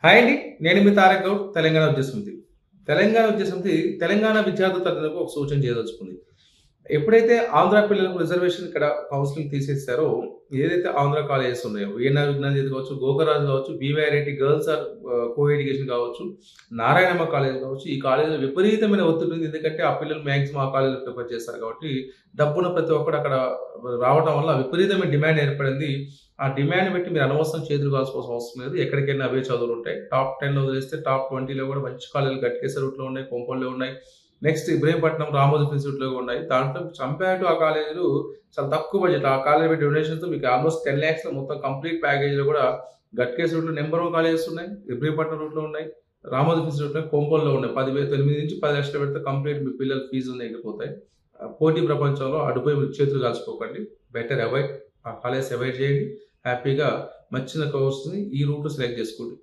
Hi అండి. నేను మీ తారక్ గౌడ్ తెలంగాణ విద్యా సమితి. తెలంగాణ విద్యా సమితి తెలంగాణ విద్యార్థుల తరగతులకు ఒక సూచన చేయదలుచుకుంది. ఎప్పుడైతే ఆంధ్ర పిల్లలకు రిజర్వేషన్ ఇక్కడ కౌన్సిలింగ్ తీసేసారో, ఏదైతే ఆంధ్ర కాలేజెస్ ఉన్నాయో, వీఎన్ఆర్ విజ్ఞాన జ్యోతి కావచ్చు, గోకరాజు కావచ్చు, BY Reddy girls or coeducation కావచ్చు, నారాయణమ్మ కాలేజ్ కావచ్చు, ఈ కాలేజ్‌లో విపరీతమైన ఒత్తిడి ఉంది. ఎందుకంటే ఆ పిల్లలు మాక్సిమం ఆ కాలేజ్‌లో ప్రిఫర్ చేస్తారు కాబట్టి, డబ్బున్న ప్రతి ఒక్కడు అక్కడ రావడం వల్ల విపరీతమైన డిమాండ్ ఏర్పడింది. ఆ డిమాండ్ బట్టి మీరు అనవసరం చేతులు కాల్చుకోవాల్సిన అవసరం లేదు. ఎక్కడికెళ్ళినా అవే చదువులుంటాయి. టాప్ 10లో వదిలేస్తే టాప్ 20లో కూడా మంచి కాలేజ్‌లు గట్కేసర్ రూట్‌లో ఉన్నాయి, కొంపల్లో ఉన్నాయి. నెక్స్ట్ ఇబ్రహీంపట్నం రామోజీ ఇన్స్టిట్యూట్‌లో ఉన్నాయి. దాంట్లో కంపేర్ టు ఆ కాలేజీలు చాలా తక్కువ బడ్జెట్. ఆ కాలేజ్ పెట్టి డొనేషన్స్‌తో మీకు ఆల్‌మోస్ట్ 10 లాక్స్‌లో మొత్తం కంప్లీట్ ప్యాకేజ్‌లో కూడా గట్కేసర్ రూట్‌లో నంబర్ 1 కాలేజెస్ ఉన్నాయి. ఇబ్రహీంపట్నం రూట్‌లో ఉన్నాయి. రామోజీ ఇన్స్టిట్యూట్‌లో కొంపల్లో ఉన్నాయి. 9,000-10,00,000 పెడితే కంప్లీట్ మీ పిల్లల ఫీజులు ఎగిరిపోతాయి. పోటీ ప్రపంచంలో అటుపోయి మీరు చేతులు కాల్చుకోకండి. Better avoid. ఆ కాలేజ్ అవాయిడ్ చేయండి. హ్యాపీగా నచ్చిన కోర్స్‌ని ఈ రూట్‌లో సెలెక్ట్ చేసుకోండి.